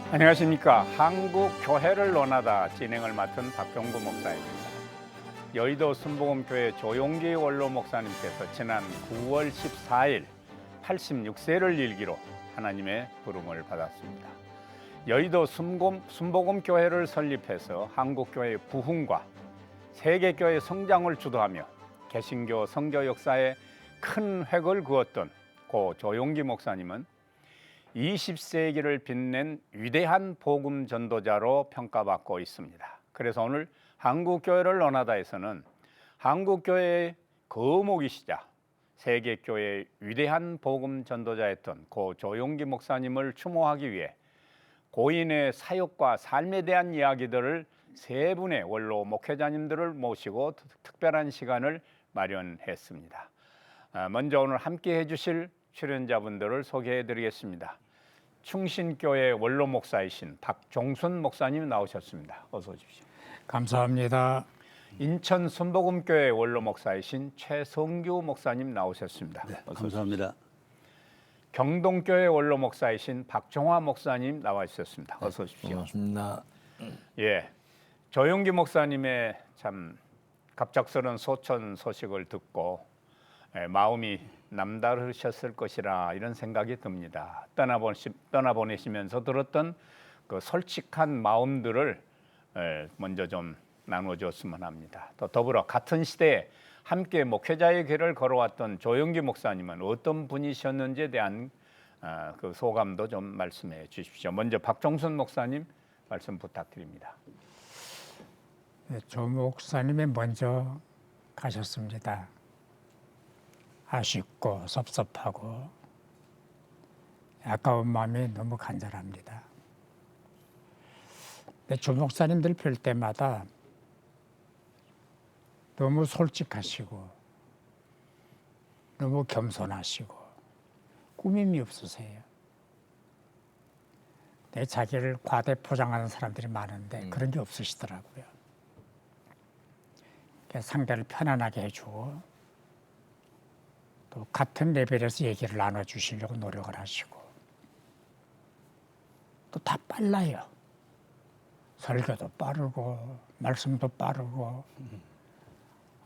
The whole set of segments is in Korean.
안녕하십니까. 한국교회를 논하다 진행을 맡은 박종구 목사입니다. 여의도 순복음교회 조용기 원로 목사님께서 지난 9월 14일 86세를 일기로 하나님의 부름을 받았습니다. 여의도 순복음교회를 설립해서 한국교회의 부흥과 세계교회 성장을 주도하며 개신교 선교 역사에 큰 획을 그었던 고 조용기 목사님은 20세기를 빛낸 위대한 복음 전도자로 평가받고 있습니다. 그래서 오늘 한국교회를 논하다에서는 한국교회의 거목이시자 세계교회의 위대한 복음 전도자였던 고 조용기 목사님을 추모하기 위해 고인의 사역과 삶에 대한 이야기들을 세 분의 원로 목회자님들을 모시고 특별한 시간을 마련했습니다. 먼저 오늘 함께 해주실 출연자분들을 소개해 드리겠습니다. 충신교회 원로 목사이신 박종순 목사님 나오셨습니다. 어서 오십시오. 감사합니다. 인천 순복음교회 원로 목사이신 최성규 목사님 나오셨습니다. 네, 감사합니다. 경동교회 원로 목사이신 박종화 목사님 나와 주셨습니다. 어서 오십시오. 반갑습니다. 예, 조용기 목사님의 참 갑작스러운 소천 소식을 듣고 마음이 남다르셨을 것이라 이런 생각이 듭니다. 떠나보내시면서 들었던 그 솔직한 마음들을 먼저 좀 나눠줬으면 합니다. 또 더불어 같은 시대에 함께 목회자의 길을 걸어왔던 조용기 목사님은 어떤 분이셨는지에 대한 그 소감도 좀 말씀해 주십시오. 먼저 박종순 목사님 말씀 부탁드립니다. 네, 조 목사님이 먼저 가셨습니다. 아쉽고 섭섭하고 아까운 마음이 너무 간절합니다. 조 목사님들 뵐 때마다 너무 솔직하시고 너무 겸손하시고 꾸밈이 없으세요. 내 자기를 과대 포장하는 사람들이 많은데 그런 게 없으시더라고요. 상대를 편안하게 해주고 또 같은 레벨에서 얘기를 나눠주시려고 노력을 하시고 또 다 빨라요. 설교도 빠르고 말씀도 빠르고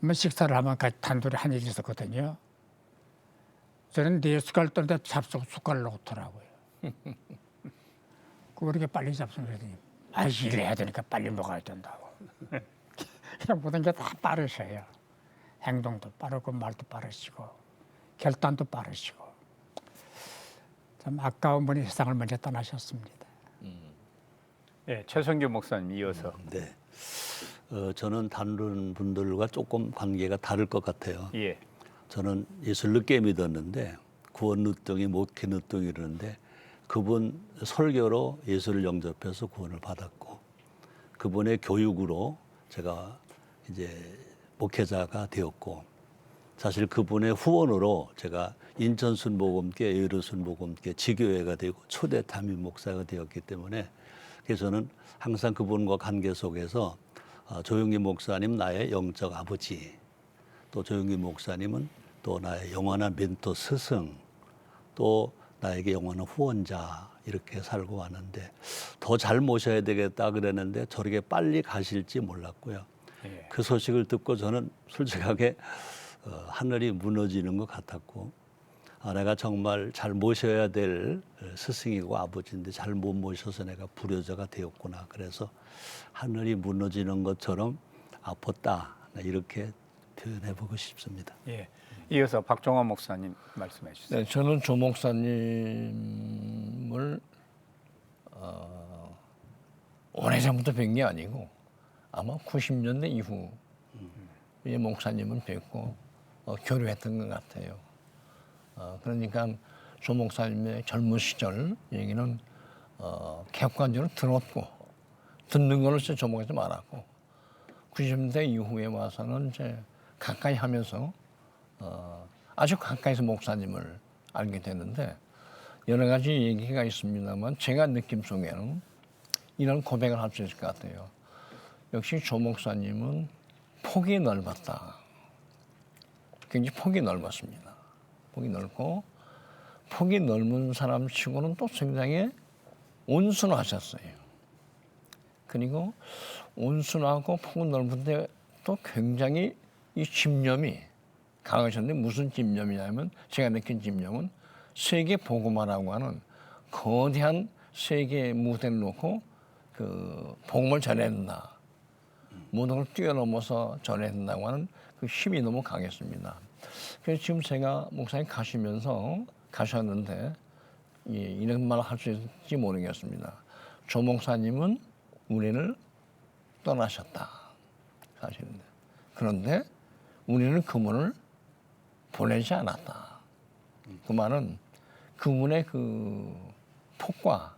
한번 식사를 하면 같이 단둘이 한 일이 있었거든요. 저는 네 숟갈 떠는데 잡수고 숟갈을 놓더라고요. 그 이렇게 빨리 잡수는 거더니 일해야 되니까 빨리 먹어야 된다고. 그냥 모든 게 다 빠르셔요. 행동도 빠르고 말도 빠르시고 결단도 빠르시고 참 아까운 분이 세상을 먼저 떠나셨습니다. 네, 최성규 목사님 이어서. 네, 저는 다른 분들과 조금 관계가 다를 것 같아요. 예. 저는 예수를 늦게 믿었는데 구원 늦둥이, 목회 늦둥이 이러는데 그분 설교로 예수를 영접해서 구원을 받았고 그분의 교육으로 제가 이제 목회자가 되었고 사실 그분의 후원으로 제가 인천 순복음교회, 여의도 순복음교회 지교회가 되고 초대 담임 목사가 되었기 때문에 그래서 저는 항상 그분과 관계 속에서 조용기 목사님 나의 영적 아버지, 또 조용기 목사님은 또 나의 영원한 멘토 스승, 또 나에게 영원한 후원자 이렇게 살고 왔는데 더 잘 모셔야 되겠다 그랬는데 저렇게 빨리 가실지 몰랐고요. 예. 그 소식을 듣고 저는 솔직하게 하늘이 무너지는 것 같았고 내가 정말 잘 모셔야 될 스승이고 아버지인데 잘 못 모셔서 내가 불효자가 되었구나. 그래서 하늘이 무너지는 것처럼 아팠다. 이렇게 표현해보고 싶습니다. 예. 이어서 박종화 목사님 말씀해 주세요. 네, 저는 조 목사님을 오래전부터 뵌 게 아니고 아마 90년대 이후에 목사님은 뵙고 교류했던 것 같아요. 그러니까 조 목사님의 젊은 시절 얘기는 객관적으로 들었고 듣는 걸로서 조 목사님 많았고 90년대 이후에 와서는 이제 가까이 하면서 아주 가까이서 목사님을 알게 됐는데 여러 가지 얘기가 있습니다만 제가 느낌 속에는 이런 고백을 할 수 있을 것 같아요. 역시 조 목사님은 폭이 넓었다. 굉장히 폭이 넓었습니다. 폭이 넓고 폭이 넓은 사람 치고는 또 굉장히 온순하셨어요. 그리고 온순하고 폭은 넓은데 또 굉장히 이 집념이 강하셨는데 무슨 집념이냐면 제가 느낀 집념은 세계 복음화라고 하는 거대한 세계 무대를 놓고 그 복음을 전해야 된다. 모든 걸 뛰어넘어서 전해야 된다고 하는 그 힘이 너무 강했습니다. 그래서 지금 제가 목사님 가셨는데 이런 말 할 수 있을지 모르겠습니다. 조 목사님은 우리를 떠나셨다. 사실은. 그런데 우리는 그분을 보내지 않았다. 그 말은 그분의 그 폭과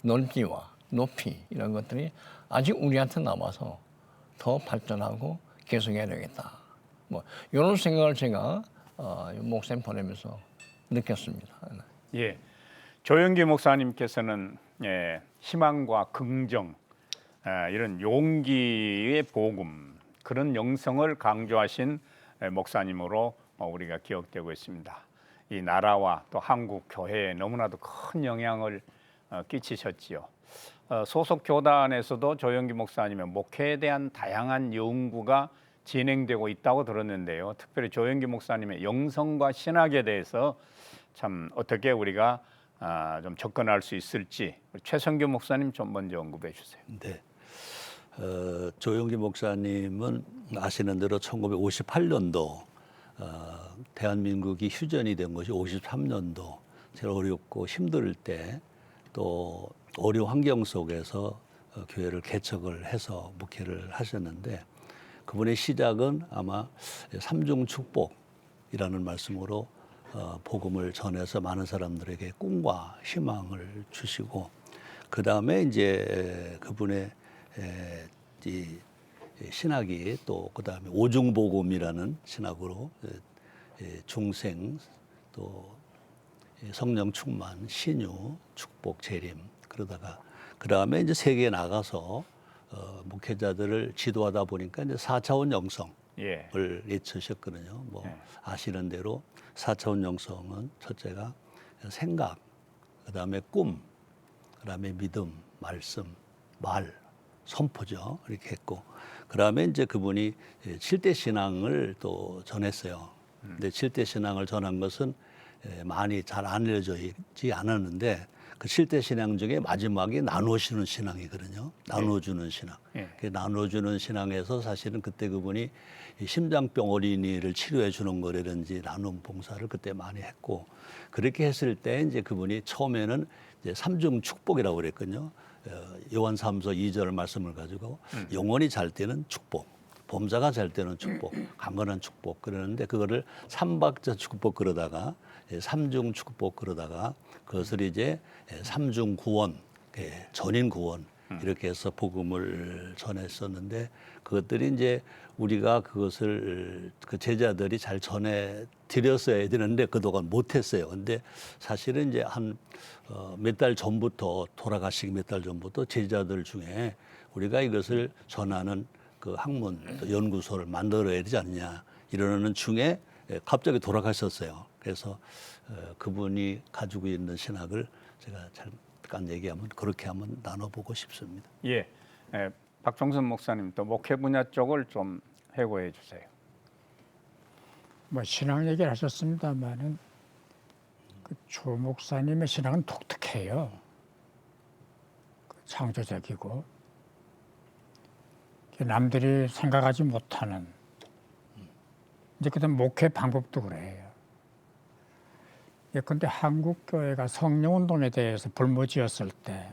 넓기와 높이 이런 것들이 아직 우리한테 남아서 더 발전하고 계속해야 되겠다. 뭐 이런 생각을 제가 목사님 보내면서 느꼈습니다. 예, 조영기 목사님께서는 희망과 긍정, 이런 용기의 복음 그런 영성을 강조하신 목사님으로 우리가 기억되고 있습니다. 이 나라와 또 한국 교회에 너무나도 큰 영향을 끼치셨지요. 소속 교단에서도 조영기 목사님의 목회에 대한 다양한 연구가 진행되고 있다고 들었는데요. 특별히 조영기 목사님의 영성과 신학에 대해서 참 어떻게 우리가 좀 접근할 수 있을지 최성규 목사님 좀 먼저 언급해 주세요. 네. 조영기 목사님은 아시는 대로 1958년도 대한민국이 휴전이 된 것이 53년도 제일 어렵고 힘들 때 또 어려운 환경 속에서 교회를 개척을 해서 목회를 하셨는데 그분의 시작은 아마 삼중 축복이라는 말씀으로 복음을 전해서 많은 사람들에게 꿈과 희망을 주시고 그 다음에 이제 그분의 이 신학이 또 그 다음에 오중복음이라는 신학으로 중생 또 성령 충만, 신유, 축복, 재림 그러다가 그 다음에 이제 세계에 나가서 목회자들을 지도하다 보니까 이제 4차원 영성을 외치셨거든요. 뭐 아시는 대로 4차원 영성은 첫째가 생각, 그 다음에 꿈, 그 다음에 믿음, 말씀, 말, 선포죠. 이렇게 했고 그 다음에 이제 그분이 7대 신앙을 또 전했어요. 근데 7대 신앙을 전한 것은 많이 잘 알려지지 않았는데 그 7대 신앙 중에 마지막이 나누시는 신앙이거든요. 나눠주는 신앙. 그 나눠주는 신앙에서 사실은 그때 그분이 심장병 어린이를 치료해 주는 거라든지 나눔 봉사를 그때 많이 했고 그렇게 했을 때 이제 그분이 처음에는 이제 삼중 축복이라고 그랬거든요. 요한삼서 2절 말씀을 가지고 영혼이 잘 때는 축복, 범사가 잘 때는 축복, 강건한 축복 그러는데 그거를 삼박자 축복 그러다가 삼중 축복 그러다가 그것을 이제 삼중 구원, 전인 구원 이렇게 해서 복음을 전했었는데 그것들이 이제 우리가 그것을 그 제자들이 잘 전해 드렸어야 되는데 그동안 못했어요. 근데 사실은 이제 한 몇 달 전부터 돌아가시기 몇 달 전부터 제자들 중에 우리가 이것을 전하는 그 학문 또 연구소를 만들어야 되지 않냐 이러는 중에 갑자기 돌아가셨어요. 그래서 그분이 가지고 있는 신학을 제가 잠깐 얘기하면 그렇게 한번 나눠보고 싶습니다. 예, 박종선 목사님 또 목회 분야 쪽을 좀 해고해 주세요. 뭐 신앙 얘기를 하셨습니다만은 그 조 목사님의 신앙은 독특해요. 창조적이고 남들이 생각하지 못하는 이제 그다음 목회 방법도 그래요. 예컨대 한국 교회가 성령운동에 대해서 불모지었을 때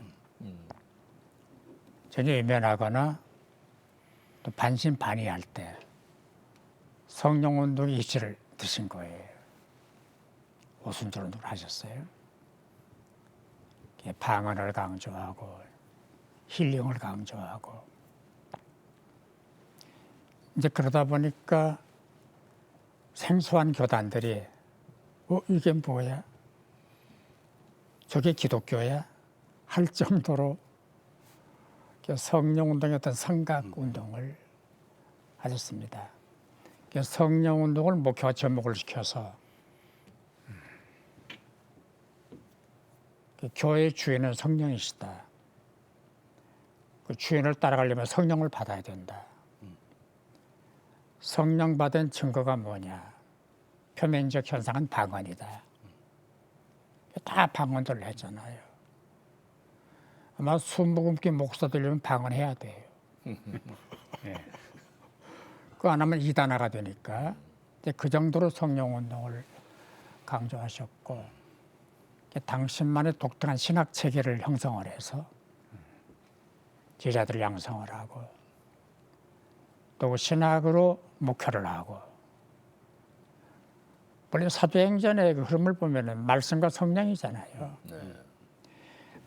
전혀 외면하거나 또 반신반의할 때 성령운동이 이치를 드신 거예요. 오순절 운동을 하셨어요. 방언을 강조하고 힐링을 강조하고 이제 그러다 보니까 생소한 교단들이 이게 뭐야? 저게 기독교야? 할 정도로 성령운동의 어떤 성각운동을 하셨습니다. 성령운동을 목회와 접목을 시켜서 그 교회의 주인은 성령이시다. 그 주인을 따라가려면 성령을 받아야 된다. 성령 받은 증거가 뭐냐? 표면적 현상은 방언이다. 다 방언들을 했잖아요. 아마 숨머금기 목사 되려면 방언해야 돼요. 예. 그거 안 하면 이단화가 되니까 이제 그 정도로 성령 운동을 강조하셨고 당신만의 독특한 신학 체계를 형성을 해서 제자들 양성을 하고 또 신학으로 목회를 하고 원래 사도행전의 그 흐름을 보면은 말씀과 성령이잖아요.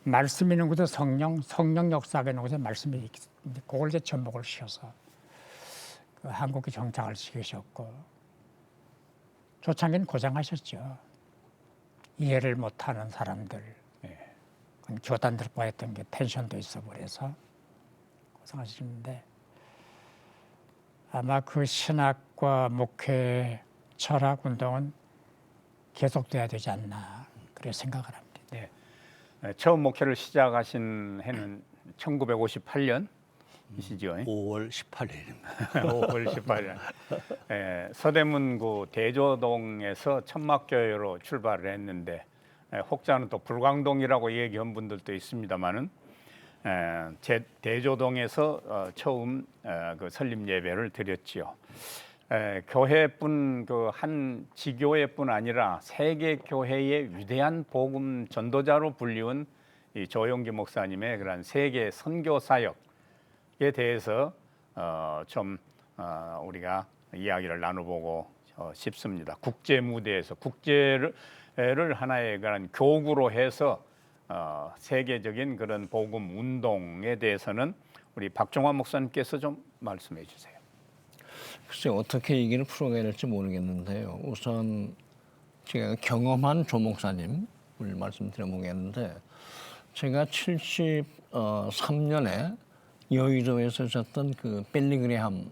말씀 있는 곳에 성령 역사가 있는 곳에 말씀이 있는데 그걸 이제 접목을 시켜서 그 한국에 정착을 시키셨고 초창기는 고생하셨죠. 이해를 못하는 사람들, 교단들과 했던 게 텐션도 있어 버려서 고생하시는데 아마 그 신학과 목회 철학 운동은 계속돼야 되지 않나 그렇게 생각을 합니다. 네. 처음 목회를 시작하신 해는 1958년이시죠? 5월 18일입니다. 5월 18일. 서대문구 대조동에서 천막교회로 출발을 했는데 혹자는 또 불광동이라고 얘기한 분들도 있습니다만은 대조동에서 처음 그 설립 예배를 드렸지요. 교회뿐 그 한 지교회뿐 아니라 세계 교회의 위대한 복음 전도자로 불리운 이 조용기 목사님의 그런 세계 선교 사역에 대해서 좀 우리가 이야기를 나눠보고 싶습니다. 국제 무대에서 국제를 하나의 그런 교구로 해서 세계적인 그런 복음 운동에 대해서는 우리 박종환 목사님께서 좀 말씀해 주세요. 글쎄 어떻게 얘기를 풀어가야 될지 모르겠는데요. 우선 제가 경험한 조 목사님을 말씀드려보겠는데 제가 73년에 여의도에서 있었던 그 빌리그레함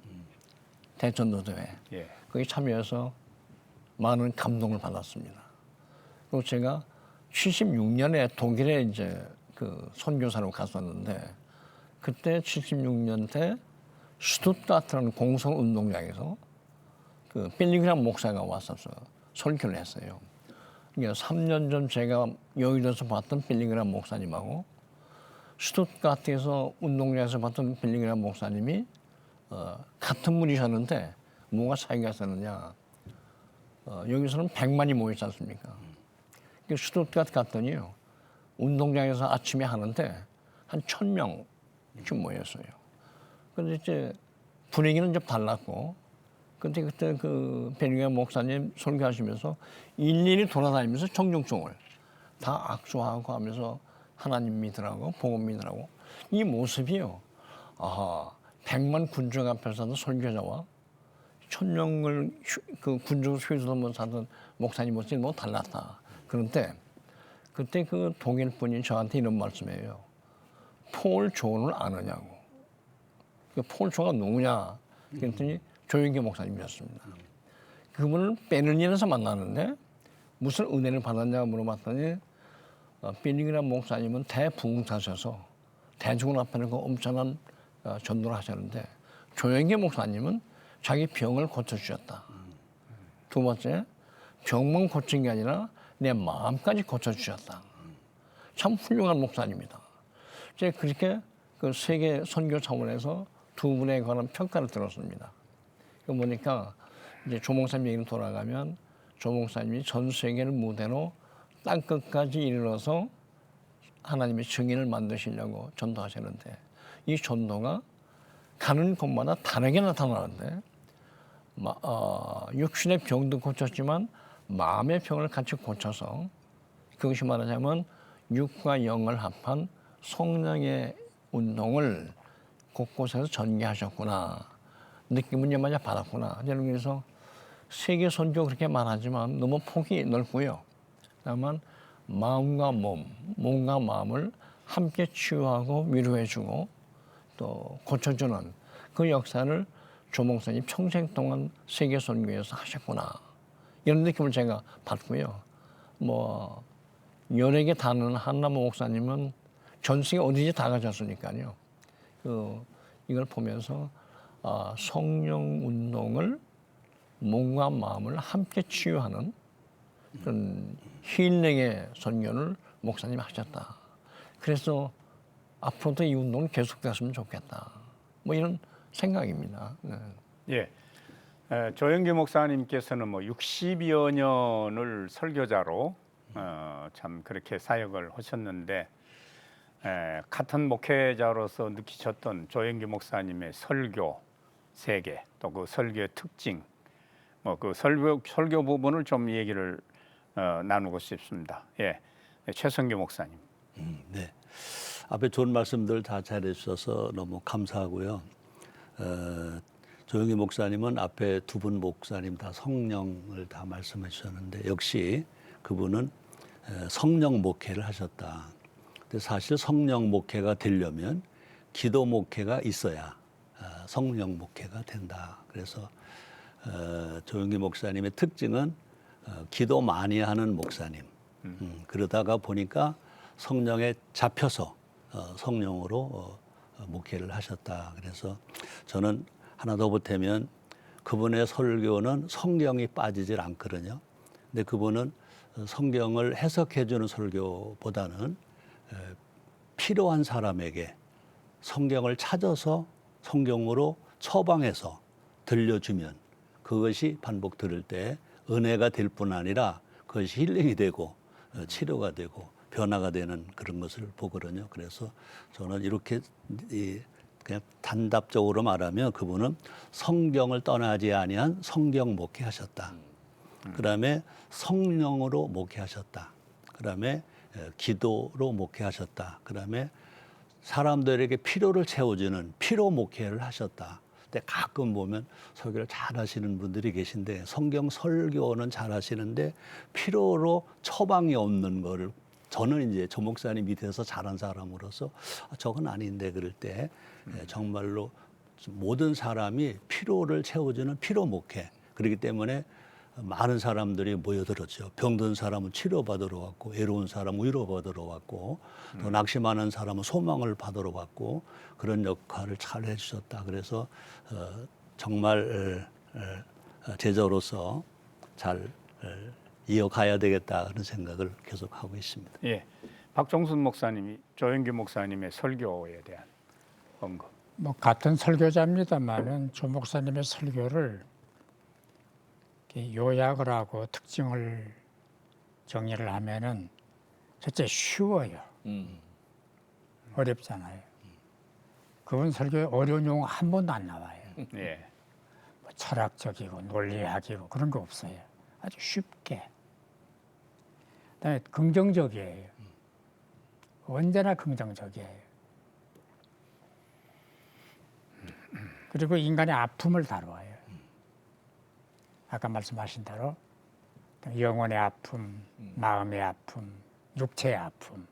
대전도대회 거기 참여해서 많은 감동을 받았습니다. 그리고 제가 76년에 독일에 이제 그 선교사로 갔었는데 그때 76년 때 슈투트가트라는 공성운동장에서 그 빌리그람 목사가 왔었어요. 설교를 했어요. 그러니까 3년 전 제가 여의도에서 봤던 빌리그람 목사님하고 슈투트가트에서 운동장에서 봤던 빌리그람 목사님이 같은 분이셨는데 뭐가 차이가 있었느냐. 여기서는 100만이 모였지 않습니까? 슈투트가트 갔더니요. 운동장에서 아침에 하는데 한 1000명쯤 모였어요. 근데 이제 분위기는 좀 달랐고, 근데 그때 그 베르기아 목사님 설교하시면서 일일이 돌아다니면서 청중종을 다 악수하고 하면서 하나님 믿으라고, 복음 믿으라고. 이 모습이요. 아하, 100만 군중 앞에서도 설교자와 1000명을 그 군중 휘두르면서 하던 목사님 모습이 너무 달랐다. 그런데 그때 그 독일 분이 저한테 이런 말씀이에요. 폴 존을 아느냐고. 폴 존가 누구냐? 그랬더니 조영기 목사님이었습니다. 그분을 베를린에서 만나는데 무슨 은혜를 받았냐고 물어봤더니 빌리그람 목사님은 대부흥사셔서 대중을 앞에는 그 엄청난 전도를 하셨는데 조영기 목사님은 자기 병을 고쳐주셨다. 두 번째, 병만 고친 게 아니라 내 마음까지 고쳐주셨다. 참 훌륭한 목사님이다. 제가 그렇게 그 세계 선교 차원에서 두 분에 관한 평가를 들었습니다. 그 보니까 이제 조 목사님 얘기로 돌아가면 조 목사님이 전 세계를 무대로 땅끝까지 이르러서 하나님의 증인을 만드시려고 전도하셨는데 이 전도가 가는 곳마다 다르게 나타나는데 육신의 병도 고쳤지만 마음의 병을 같이 고쳐서 그것이 말하자면 육과 영을 합한 성령의 운동을 곳곳에서 전개하셨구나. 느낌은 여마저 받았구나. 그래서 세계 선교 그렇게 말하지만 너무 폭이 넓고요. 다만 마음과 몸과 마음을 함께 치유하고 위로해주고 또 고쳐주는 그 역사를 조 목사님 평생 동안 세계 선교에서 하셨구나. 이런 느낌을 제가 받고요. 여러 개 다는 한남호 목사님은 전 세계 어디든지 다 가셨으니까요. 이걸 보면서 성령 운동을 몸과 마음을 함께 치유하는 그런 힐링의 선교를 목사님이 하셨다. 그래서 앞으로도 이 운동이 계속됐으면 좋겠다. 뭐 이런 생각입니다. 네. 예. 조영기 목사님께서는 뭐 60여 년을 설교자로 참 그렇게 사역을 하셨는데 같은 목회자로서 느끼셨던 조영기 목사님의 설교 세계 또 그 설교의 특징 뭐 그 설교 부분을 좀 얘기를 나누고 싶습니다. 예. 최성규 목사님. 네. 앞에 좋은 말씀들 다 잘해 주셔서 너무 감사하고요. 조영기 목사님은 앞에 두 분 목사님 다 성령을 다 말씀해 주셨는데 역시 그분은 성령 목회를 하셨다. 근데 사실 성령 목회가 되려면 기도 목회가 있어야 성령 목회가 된다. 그래서 조영기 목사님의 특징은 기도 많이 하는 목사님. 그러다가 보니까 성령에 잡혀서 성령으로 목회를 하셨다. 그래서 저는 하나 더 보태면 그분의 설교는 성경이 빠지질 않거든요. 근데 그분은 성경을 해석해 주는 설교보다는 필요한 사람에게 성경을 찾아서 성경으로 처방해서 들려주면 그것이 반복 들을 때 은혜가 될 뿐 아니라 그것이 힐링이 되고 치료가 되고 변화가 되는 그런 것을 보거든요. 그래서 저는 이렇게 그냥 단답적으로 말하면 그분은 성경을 떠나지 아니한 성경 목회하셨다. 그다음에 성령으로 목회하셨다. 그다음에 기도로 목회하셨다. 그다음에 사람들에게 필요를 채워주는 필요 목회를 하셨다. 근데 가끔 보면 설교를 잘 하시는 분들이 계신데 성경 설교는 잘 하시는데 필요로 처방이 없는 거를 저는 이제 조 목사님 밑에서 자란 사람으로서 저건 아닌데 그럴 때 정말로 모든 사람이 필요를 채워주는 필요 목회. 그렇기 때문에 많은 사람들이 모여들었죠. 병든 사람은 치료받으러 왔고 외로운 사람은 위로받으러 왔고 또 낙심하는 사람은 소망을 받으러 왔고 그런 역할을 잘 해주셨다. 그래서 정말 제자로서 잘 이어가야 되겠다 그런 생각을 계속 하고 있습니다. 예. 박종순 목사님이 조영기 목사님의 설교에 대한 언급. 뭐 같은 설교자입니다만은 조 목사님의 설교를 이렇게 요약을 하고 특징을 정리를 하면은 첫째 쉬워요. 어렵잖아요. 그분 설교에 어려운 용어 한 번도 안 나와요. 예. 뭐 철학적이고 논리학이고 그런 거 없어요. 아주 쉽게. 그다음에 긍정적이에요. 언제나 긍정적이에요. 그리고 인간의 아픔을 다뤄요. 아까 말씀하신 대로 영혼의 아픔, 마음의 아픔, 육체의 아픔.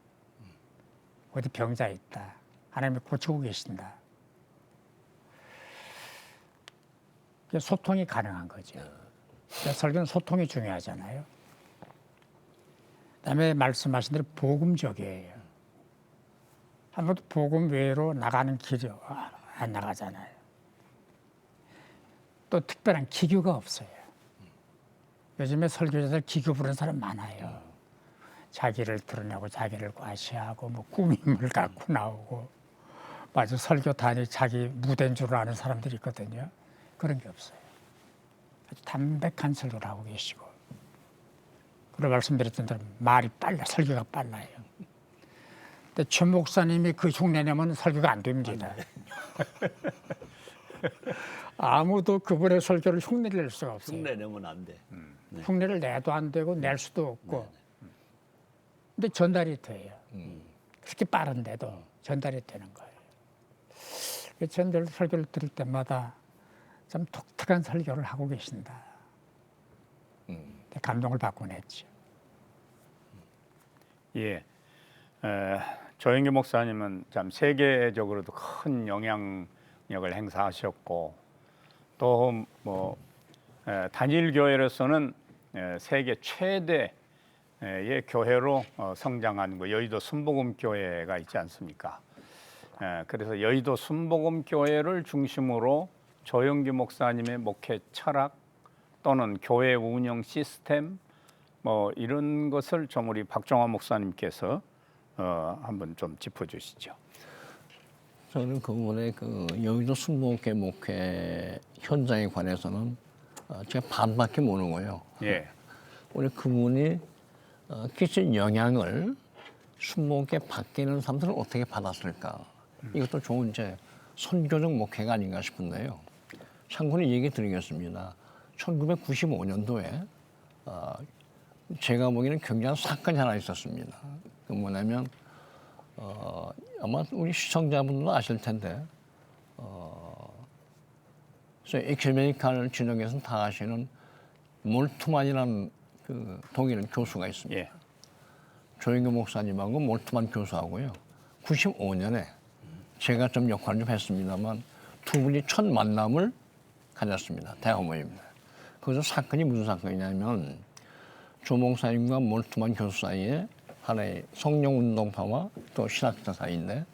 어디 병자 있다. 하나님이 고치고 계신다. 소통이 가능한 거죠. 설교는 소통이 중요하잖아요. 그다음에 말씀하신 대로 복음적이에요. 아무도 복음 외로 나가는 길이 안 나가잖아요. 또 특별한 기교가 없어요. 요즘에 설교자들 기교 부르는 사람 많아요. 자기를 드러내고 자기를 과시하고 뭐 꾸밈을 갖고 나오고 맞아 설교 단위 자기 무대인 줄 아는 사람들이 있거든요. 그런 게 없어요. 아주 담백한 설교를 하고 계시고 그런 말씀드렸던 대로 말이 빨라 설교가 빨라요. 근데 최 목사님이 그 흉내 내면 설교가 안 됩니다. 아무도 그분의 설교를 흉내를 낼 수가 없어요. 흉내 내면 안 돼. 네. 흉내를 내도 안 되고 낼 수도 없고. 근데 전달이 돼요. 그렇게 빠른데도 전달이 되는 거예요. 저는 설교를 들을 때마다 좀 독특한 설교를 하고 계신다. 감동을 받곤 했죠. 예. 조영기 목사님은 참 세계적으로도 큰 영향력을 행사하셨고 또 뭐 단일 교회로서는 세계 최대 교회로 성장한 그 여의도 순복음교회가 있지 않습니까? 그래서 여의도 순복음교회를 중심으로 조영기 목사님의 목회 철학 또는 교회 운영 시스템 뭐 이런 것을 좀 우리 박종화 목사님께서 한번 좀 짚어주시죠. 저는 그분의 그 여의도 순복음교회 목회 현장에 관해서는 제가 반밖에 모르고요. 예, 우리 그분이 끼친 영향을 순복음교회 밖에 있는 사람들은 어떻게 받았을까? 이것도 좋은 이제 선교적 목회가 아닌가 싶은데요. 참고로 얘기 드리겠습니다. 1995년도에 제가 보기에는 굉장한 사건이 하나 있었습니다. 그 뭐냐면 아마 우리 시청자분들도 아실 텐데 에큐메니칼 진영에서 다 아시는 몰트만이라는 그 독일 교수가 있습니다. 예, 조영규 목사님하고 몰트만 교수하고요. 95년에 제가 좀 역할을 좀 했습니다만 두 분이 첫 만남을 가졌습니다. 대화 모임입니다. 거기서 사건이 무슨 사건이냐면 조 목사님과 몰트만 교수 사이에 하나의 성령운동파와 또 신학자 사이인데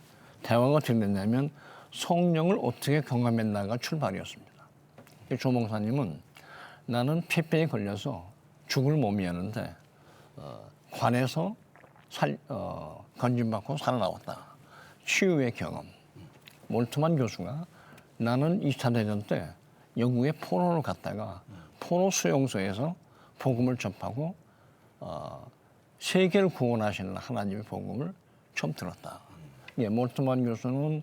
대화가 어떻게 됐냐면 성령을 어떻게 경험했나가 출발이었습니다. 조 목사님은 나는 폐병에 걸려서 죽을 몸이었는데 관에서 건진받고 살아나왔다. 치유의 경험. 몰트만 교수가 나는 2차 대전 때 영국에 포로로 갔다가 포로 수용소에서 복음을 접하고 세계를 구원하시는 하나님의 복음을 처음 들었다. 예, 몰트만 교수는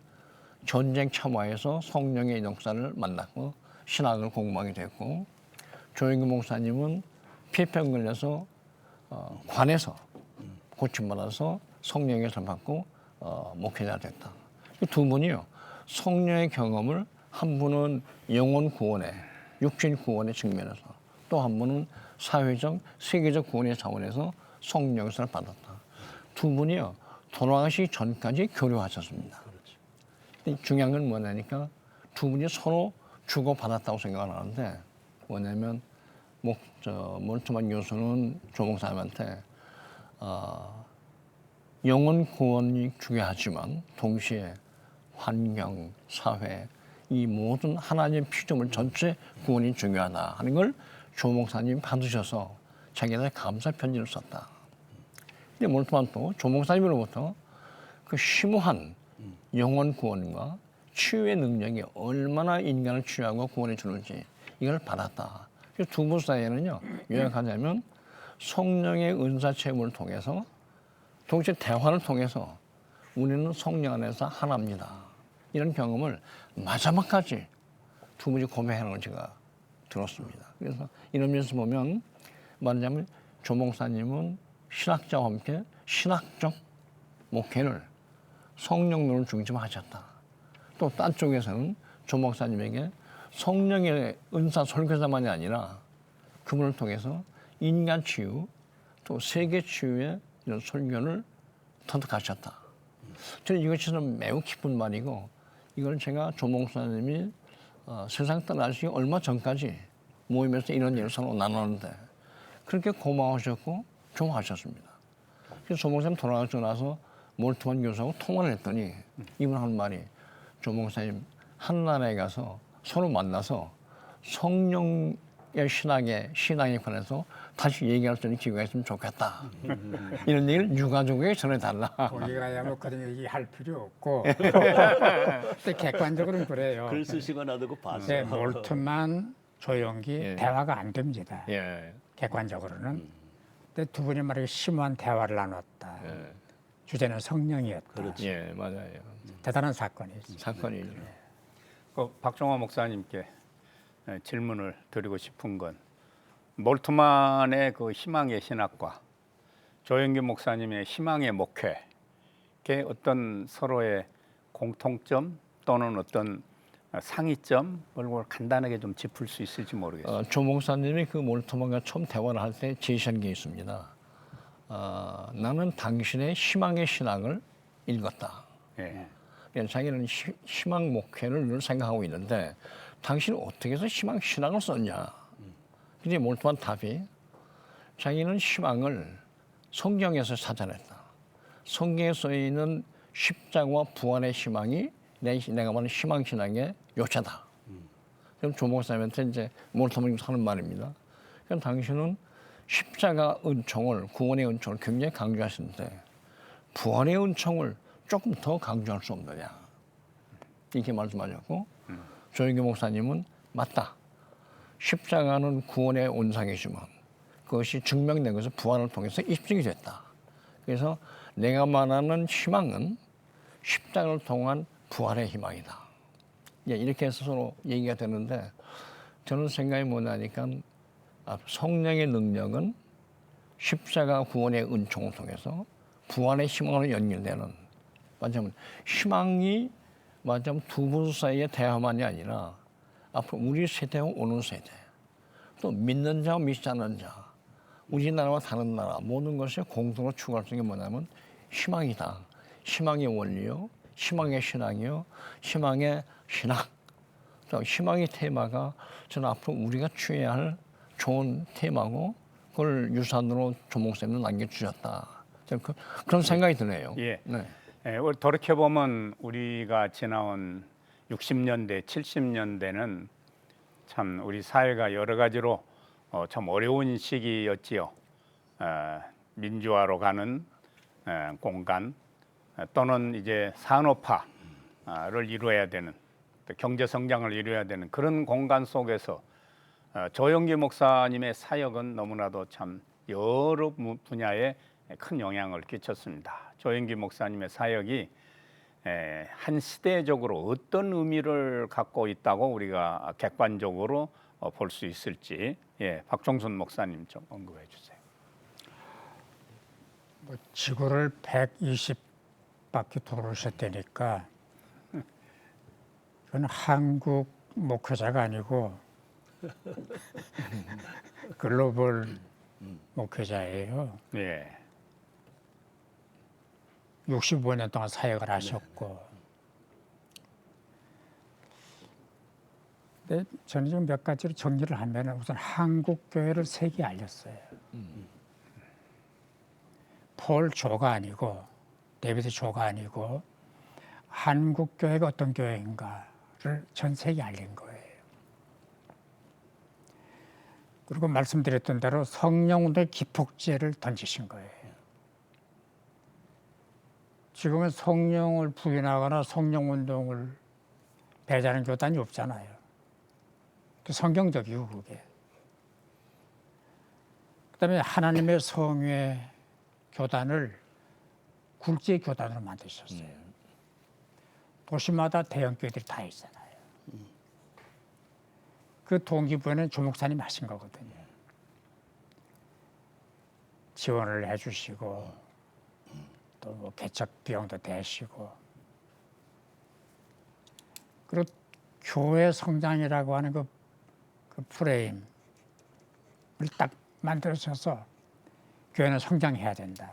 전쟁 참화에서 성령의 역사를 만났고 신학을 공부하게 됐고 조영규 목사님은 폐병 걸려서 관에서 고침받아서 성령의 을 받고 목회자 됐다. 이 두 분이요 성령의 경험을 한 분은 영혼 구원에 육신 구원의 측면에서 또 한 분은 사회적 세계적 구원의 차원에서 성령을 받았다. 두 분이요 돌아가시기 전까지 교류하셨습니다. 중요한 건 뭐냐니까 두 분이 서로 주고받았다고 생각을 하는데 뭐냐면 몰트만 교수는 조 목사님한테 영혼 구원이 중요하지만 동시에 환경, 사회 이 모든 하나님의 피조물 전체 구원이 중요하다 하는 걸 조 목사님이 받으셔서 자기한테 감사 편지를 썼다. 근데 몰트만 또 조 목사님으로부터 그 심오한 영혼 구원과 치유의 능력이 얼마나 인간을 치유하고 구원해 주는지 이걸 받았다. 두 분 사이에는요 요약하자면 성령의 은사 체험을 통해서 동시에 대화를 통해서 우리는 성령 안에서 하나입니다. 이런 경험을 마지막까지 두 분이 고백하는 걸 제가 들었습니다. 그래서 이런 면에서 보면 말하자면 조 목사님은 신학자와 함께 신학적 목회를 성령론을 중심으로 하셨다. 또 딴 쪽에서는 조 목사님에게 성령의 은사 설교자만이 아니라 그분을 통해서 인간 치유 또 세계 치유의 이런 설교를 터득하셨다. 저는 이것이 매우 기쁜 말이고 이걸 제가 조 목사님이 세상 떠나시기 얼마 전까지 모임에서 이런 일을 서로 나누는데 그렇게 고마우셨고 좋아하셨습니다. 그래서 조 목사님 돌아가시고 나서 몰트만 교수하고 통화를 했더니 이분 한 말이 조 목사님 한나라에 가서 서로 만나서 성령의 신앙에 관해서 다시 얘기할 수 있는 기회가 있으면 좋겠다. 이런 얘기를 유가족에게 전해달라. 거기 가야 뭐 그런 얘기할 필요 없고 근데 객관적으로는 그래요. 글 쓰시고 나도 그 봤어요. 네, 몰트만 조영기 예. 대화가 안 됩니다. 예. 객관적으로는. 근데 두 분이 말이고 심오한 대화를 나눴다. 예. 주제는 성령이었다. 예, 맞아요. 대단한 사건이죠. 사건이죠. 박종화 목사님께 질문을 드리고 싶은 건 몰트만의 그 희망의 신학과 조영기 목사님의 희망의 목회에 어떤 서로의 공통점 또는 어떤 상이점을 간단하게 좀 짚을 수 있을지 모르겠습니다. 조 목사님이 그 몰트만과 처음 대화를 할 때 제시한 게 있습니다. 나는 당신의 희망의 신학을 읽었다. 예. 자기는 희망 목회를 늘 생각하고 있는데 당신은 어떻게 해서 희망 신학을 썼냐? 근데 몰트만 답이 자기는 희망을 성경에서 찾아냈다. 성경에 써 있는 십자가와 부활의 희망이 내가 말하는 희망신앙의 요체다. 그럼 조 목사님한테 이제 몰타모님 하는 말입니다. 그럼 당신은 십자가 은총을, 구원의 은총을 굉장히 강조하시는데 부활의 은총을 조금 더 강조할 수 없느냐. 이렇게 말씀하셨고 조영기 목사님은 맞다. 십자가는 구원의 온상이지만 그것이 증명된 것은 부활을 통해서 입증이 됐다. 그래서 내가 말하는 희망은 십자가를 통한 부활의 희망이다. 이렇게 해서 서로 얘기가 되는데 저는 생각이 뭐냐니까 성령의 능력은 십자가 구원의 은총을 통해서 부활의 희망으로 연결되는 맞으면 희망이 맞으면 두 분 사이의 대화만이 아니라 앞으로 우리 세대와 오는 세대 또 믿는 자와 믿지 않는 자 우리나라와 다른 나라 모든 것을 공동으로 추구할 수 있는 게 뭐냐면 희망이다. 희망의 원리요. 희망의 신앙이요. 희망의 신앙. 희망의 테마가 저는 앞으로 우리가 취해야 할 좋은 테마고 그걸 유산으로 조 목사님도 남겨주셨다. 저는 그런 생각이 드네요. 예. 네. 돌이켜 보면 우리가 지나온 60년대, 70년대는 참 우리 사회가 여러 가지로 참 어려운 시기였지요. 민주화로 가는 공간 또는 이제 산업화를 이루어야 되는 또 경제 성장을 이루어야 되는 그런 공간 속에서 조영기 목사님의 사역은 너무나도 참 여러 분야에 큰 영향을 끼쳤습니다. 조영기 목사님의 사역이 한 시대적으로 어떤 의미를 갖고 있다고 우리가 객관적으로 볼 수 있을지 박종순 목사님 좀 언급해 주세요. 뭐 지구를 120바퀴 돌으셨다니까 그건 한국 목회자가 아니고 글로벌 목회자예요. 예. 65년 동안 사역을 하셨고 근데 저는 지금 몇 가지로 정리를 하면 우선 한국 교회를 세계에 알렸어요. 폴 조가 아니고 데비드 조가 아니고 한국 교회가 어떤 교회인가를 전 세계에 알린 거예요. 그리고 말씀드렸던 대로 성령운동의 기폭제를 던지신 거예요. 지금은 성령을 부인하거나 성령운동을 배제하는 교단이 없잖아요. 성경적이고 그게. 그다음에 하나님의 성회 교단을 굴지의 교단으로 만드셨어요. 도시마다 대형 교회들이 다 있잖아요. 그 동기부여는 조 목사님 하신 거거든요. 지원을 해주시고 또 뭐 개척 비용도 대시고 그리고 교회 성장이라고 하는 그 프레임을 딱 만들어서 교회는 성장해야 된다.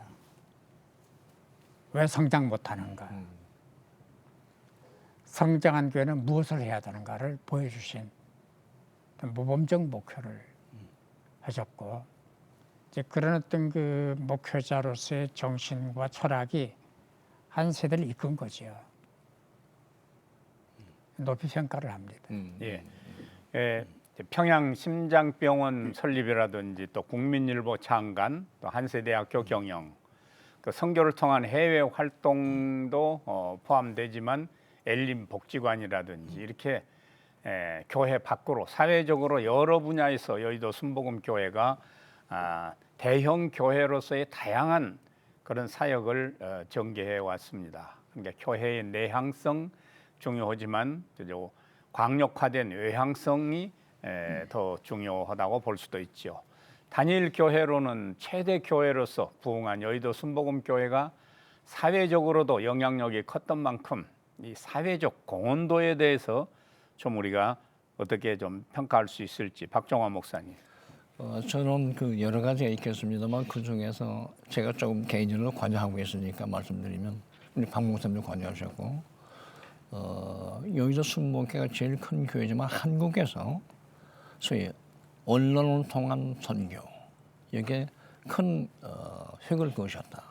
왜 성장 못하는가? 성장한 교회는 무엇을 해야 되는가를 보여주신 모범적 목표를 하셨고 이제 그런 어떤 그 목회자로서의 정신과 철학이 한 세대를 이끈 거죠. 높이 평가를 합니다. 평양 심장병원 설립이라든지 또 국민일보 창간, 또 한세대학교 경영, 그 선교를 통한 해외 활동도 포함되지만 엘림 복지관이라든지 이렇게 교회 밖으로 사회적으로 여러 분야에서 여의도 순복음 교회가 대형 교회로서의 다양한 그런 사역을 전개해 왔습니다. 그러니까 교회의 내향성 중요하지만 광역화된 외향성이 더 중요하다고 볼 수도 있죠. 단일 교회로는 최대 교회로서 부흥한 여의도 순복음 교회가 사회적으로도 영향력이 컸던 만큼 이 사회적 공헌도에 대해서 좀 우리가 어떻게 좀 평가할 수 있을지 박종환 목사님. 저는 그 여러 가지가 있겠습니다만 그 중에서 제가 조금 개인적으로 관여하고 있으니까 말씀드리면 우리 박 목사님도 관여하셨고 여의도 순복음교회가 제일 큰 교회지만 한국에서 소위 언론을 통한 선교 이게 큰 획을 그으셨다.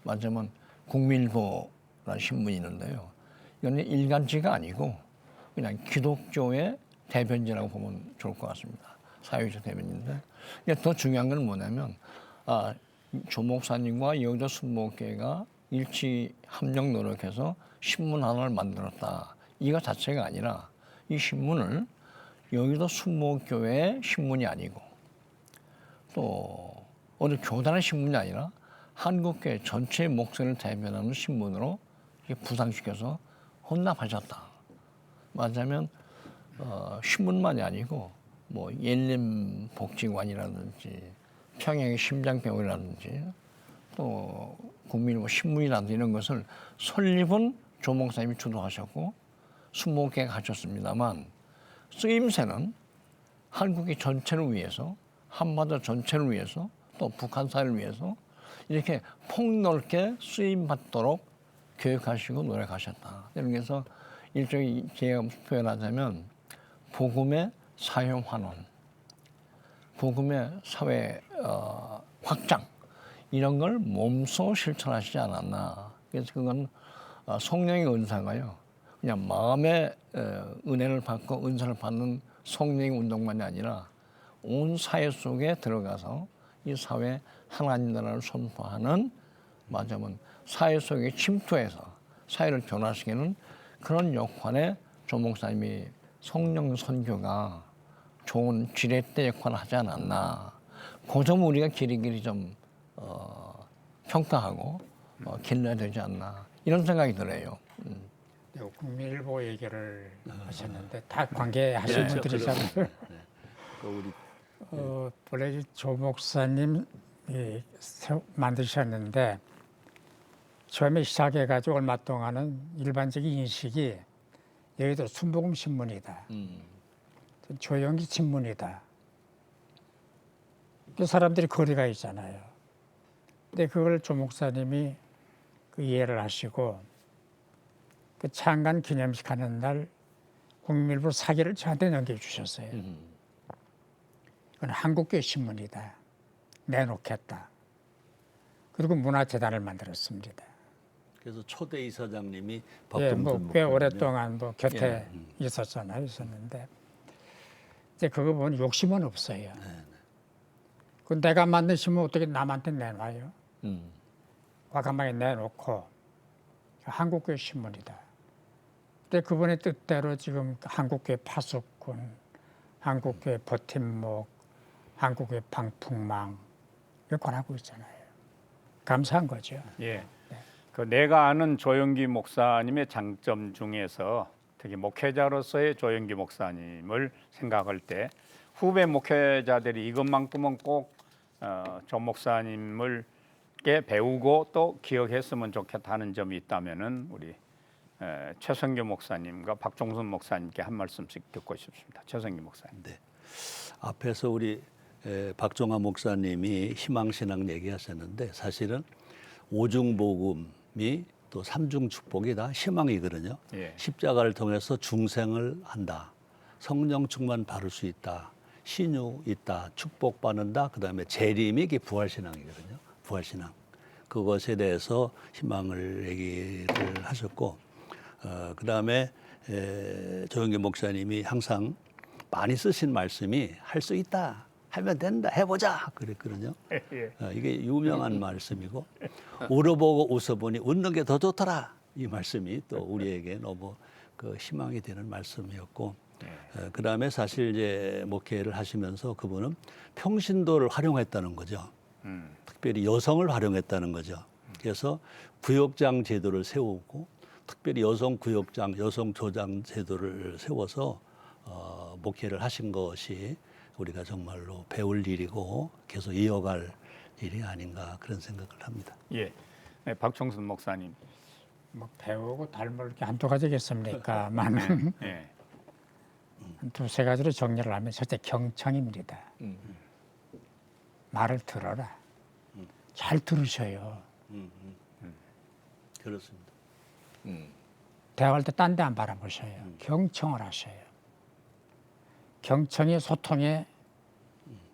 말하자면 국민일보라는 신문이 있는데요. 이건 일간지가 아니고 그냥 기독교의 대변지라고 보면 좋을 것 같습니다. 사회적 대변인데 더 중요한 건 뭐냐면 조 목사님과 여의도 순복음교회가 일치 합력 노력해서 신문 하나를 만들었다. 이거 자체가 아니라 이 신문을 여의도 순복음교회의 신문이 아니고 또 어느 교단의 신문이 아니라 한국교회 전체의 목소리를 대변하는 신문으로 부상시켜서 혼납하셨다. 말하자면 신문만이 아니고 뭐 옐림복지관이라든지 평양의 심장병원이라든지 또 국민일보 신문이라든지 이런 것을 설립은 조 목사님이 주도하셨고 순복음교회가 하셨습니다만 쓰임새는 한국의 전체를 위해서 한반도 전체를 위해서 또 북한 사회를 위해서 이렇게 폭넓게 쓰임받도록 교육하시고 노력하셨다. 그래서 일종의 제가 표현하자면 복음의 사형 환원, 복음의 사회 확장 이런 걸 몸소 실천하시지 않았나. 그래서 그건 성령의 은사가요. 그냥 마음의 은혜를 받고 은사를 받는 성령의 운동만이 아니라 온 사회 속에 들어가서 이 사회 하나님 나라를 선포하는 말하자면 사회 속에 침투해서 사회를 변화시키는 그런 역할에 조 목사님이 성령 선교가 좋은 지렛대 역할을 하지 않았나. 그 점 우리가 길이길이 좀 평가하고 길러야 되지 않나 이런 생각이 들어요. 네, 국민일보 얘기를 하셨는데 다 관계하신 분들이잖아요. 우리 원래 조 목사님 만드셨는데 처음에 시작해가지고 얼마 동안은 일반적인 인식이 여기도 순복음 신문이다. 조영기 신문이다. 그 사람들이 거리가 있잖아요. 근데 그걸 조 목사님이 그 이해를 하시고 그 창간 기념식 하는 날 국민일보 사기를 저한테 넘겨주셨어요. 이건 한국교회 신문이다. 내놓겠다. 그리고 문화재단을 만들었습니다. 그래서 초대 이사장님이 예, 박동순 꽤 목사님이요. 오랫동안 곁에 있었잖아요. 있었는데 이제 그거 보면 욕심은 없어요. 그 내가 만든 신문 어떻게 남한테 내놔요? 과감하게 내놓고 한국교회 신문이다. 근데 그분의 뜻대로 지금 한국교회 파수꾼, 한국교회 버팀목, 한국교회 방풍망 이걸 권하고 있잖아요. 감사한 거죠. 예. 그 내가 아는 조영기 목사님의 장점 중에서 특히 목회자로서의 조영기 목사님을 생각할 때 후배 목회자들이 이것만큼은 꼭 조 목사님을 게 배우고 또 기억했으면 좋겠다는 점이 있다면은 우리 최성규 목사님과 박종순 목사님께 한 말씀씩 듣고 싶습니다. 최성규 목사님. 네. 앞에서 우리 박종화 목사님이 희망신앙 얘기하셨는데 사실은 오중복음이 또 삼중축복이 다 희망이거든요. 예. 십자가를 통해서 중생을 한다. 성령 충만 받을 수 있다. 신유 있다. 축복받는다. 그다음에 재림이 이게 부활신앙이거든요. 부활신앙. 그것에 대해서 희망을 얘기를 하셨고 그다음에 조영기 목사님이 항상 많이 쓰신 말씀이 할 수 있다. 하면 된다. 해보자. 그랬거든요. 이게 유명한 말씀이고 울어보고 웃어보니 웃는 게 더 좋더라. 이 말씀이 또 우리에게 너무 그 희망이 되는 말씀이었고 그다음에 사실 이제 목회를 하시면서 그분은 평신도를 활용했다는 거죠. 특별히 여성을 활용했다는 거죠. 그래서 구역장 제도를 세우고 특별히 여성 구역장, 여성 조장 제도를 세워서 목회를 하신 것이 우리가 정말로 배울 일이고 계속 이어갈 일이 아닌가 그런 생각을 합니다. 예. 네, 박종순 목사님. 뭐 배우고 닮을 게 한두 가지겠습니까? 많은 예. 한 두세 가지로 정리를 하면 첫째 경청입니다. 말을 들어라. 잘 들으셔요. 그렇습니다. 대화할 때 딴 데 안 바라보셔요. 경청을 하셔요. 경청이 소통의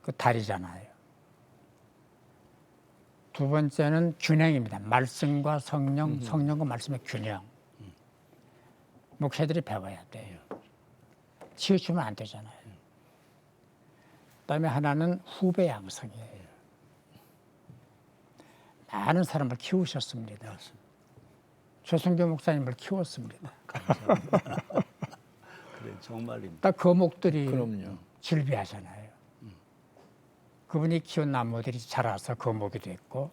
그 다리잖아요. 두 번째는 균형입니다. 말씀과 성령, 성령과 말씀의 균형. 목회들이 배워야 돼요. 치우치면 안 되잖아요. 그다음에 하나는 후배 양성이에요. 많은 사람을 키우셨습니다. 조성교 목사님을 키웠습니다. 감사합니다. 그래 정말입니다. 딱 거목들이 그럼요. 질비하잖아요. 그분이 키운 나무들이 자라서 거목이 됐고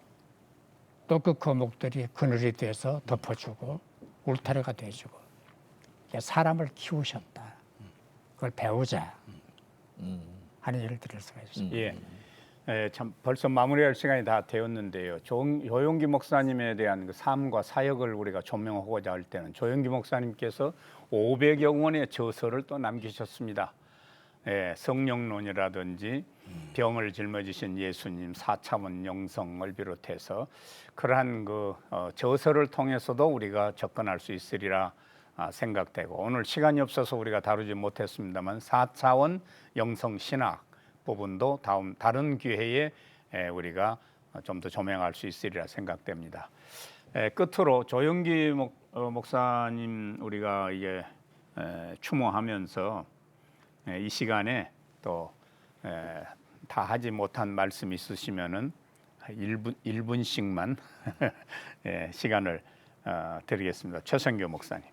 또 그 거목들이 그늘이 돼서 덮어주고 울타리가 돼주고 사람을 키우셨다. 그걸 배우자 하는 예를 들을 수가 있습니다. 예. 참 벌써 마무리할 시간이 다 되었는데요. 조용기 목사님에 대한 그 삶과 사역을 우리가 조명하고자 할 때는 조용기 목사님께서 500여 권의 저서를 또 남기셨습니다. 성령론이라든지 병을 짊어지신 예수님, 4차원 영성을 비롯해서 그러한 그 저서를 통해서도 우리가 접근할 수 있으리라 생각되고, 오늘 시간이 없어서 우리가 다루지 못했습니다만 4차원 영성 신학 부분도 다른 기회에 우리가 좀 더 조명할 수 있으리라 생각됩니다. 끝으로 조용기 목사님 우리가 이게 추모하면서 이 시간에 또 다 하지 못한 말씀 있으시면은 1분씩만 시간을 드리겠습니다. 최성교 목사님.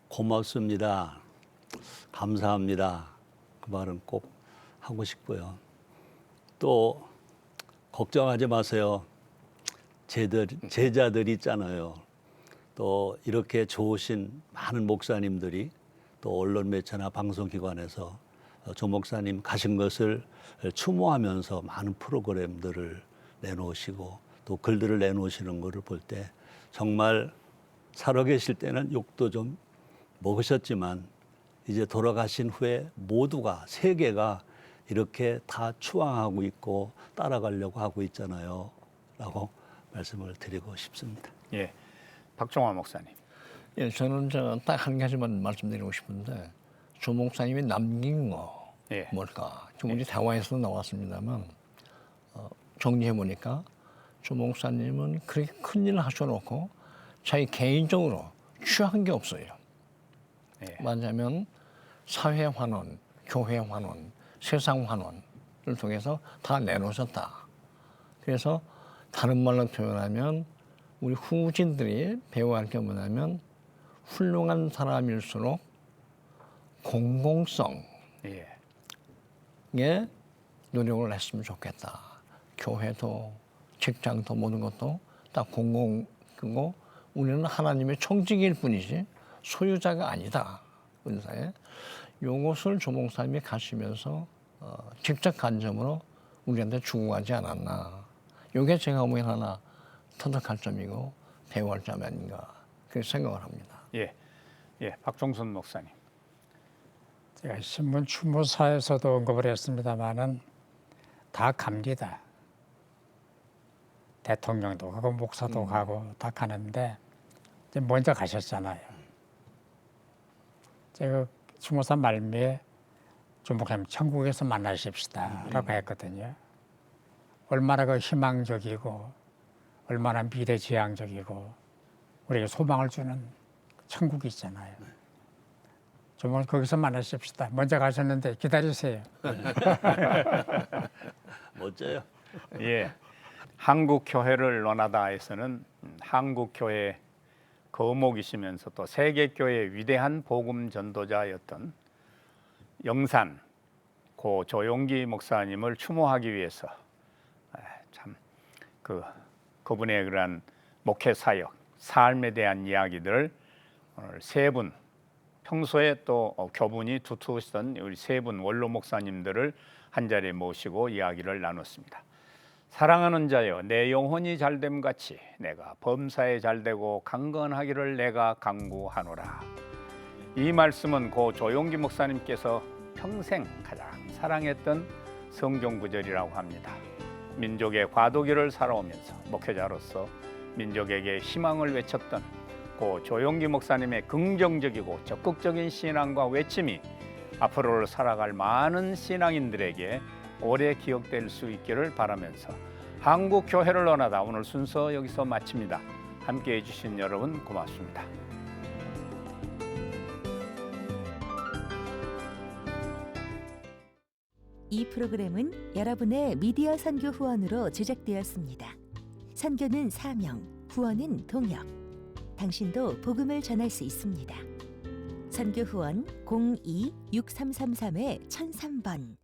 고맙습니다. 감사합니다. 그 말은 꼭 하고 싶고요. 또 걱정하지 마세요. 제자들이 있잖아요. 또 이렇게 좋으신 많은 목사님들이 또 언론 매체나 방송기관에서 조 목사님 가신 것을 추모하면서 많은 프로그램들을 내놓으시고 또 글들을 내놓으시는 것을 볼 때 정말 살아계실 때는 욕도 좀 먹으셨지만 이제 돌아가신 후에 모두가 세계가 이렇게 다 추앙하고 있고 따라가려고 하고 있잖아요 라고 말씀을 드리고 싶습니다. 예, 박종화 목사님. 예, 저는 딱 한 가지만 말씀드리고 싶은데 조 목사님이 남긴 거 예. 뭘까? 지금 우리 대화에서 나왔습니다만 정리해 보니까 조 목사님은 그렇게 큰 일을 하셔놓고 자기 개인적으로 취한 게 없어요. 예. 말하자면 사회 환원, 교회 환원, 세상 환원을 통해서 다 내놓으셨다. 그래서 다른 말로 표현하면 우리 후진들이 배워야 할 게 뭐냐면 훌륭한 사람일수록 공공성에 예. 노력을 했으면 좋겠다. 교회도 직장도 모든 것도 다 공공이고 우리는 하나님의 청직일 뿐이지 소유자가 아니다. 은사에. 이것을 조 목사님이 가시면서 직접 간접으로 우리한테 주고가지 않았나. 이게 제가 보기엔 하나 터득할 점이고 배워할 점 아닌가 그렇게 생각을 합니다. 예, 박종순 목사님. 제가 신문 추모사에서도 언급을 했습니다마는 다 갑니다. 대통령도 가고 목사도 가고 다 가는데 이제 먼저 가셨잖아요. 제가 추모사 말미에 조 목사님 천국에서 만나십시다라고 했거든요. 얼마나 그 희망적이고 얼마나 미래지향적이고 우리에게 소망을 주는 천국이 있잖아요. 정말 거기서 만나십시다. 먼저 가셨는데 기다리세요. 멋져요. 예, 한국 교회를 논하다에서는 한국 교회 거목이시면서 또 세계 교회의 위대한 복음 전도자였던 영산 고 조용기 목사님을 추모하기 위해서 참 그분의 그러한 목회 사역, 삶에 대한 이야기들을 오늘 세 분, 평소에 또 교분이 두터우시던 우리 세 분 원로 목사님들을 한 자리에 모시고 이야기를 나눴습니다. 사랑하는 자여, 내 영혼이 잘됨 같이 내가 범사에 잘되고 강건하기를 내가 간구하노라. 이 말씀은 고 조용기 목사님께서 평생 가장 사랑했던 성경 구절이라고 합니다. 민족의 과도기를 살아오면서 목회자로서 민족에게 희망을 외쳤던 고 조용기 목사님의 긍정적이고 적극적인 신앙과 외침이 앞으로 살아갈 많은 신앙인들에게 오래 기억될 수 있기를 바라면서 한국 교회를 원하다 오늘 순서 여기서 마칩니다. 함께해 주신 여러분 고맙습니다. 이 프로그램은 여러분의 미디어 선교 후원으로 제작되었습니다. 선교는 사명, 후원은 동역. 당신도 복음을 전할 수 있습니다. 선교 후원 02-6333-1003번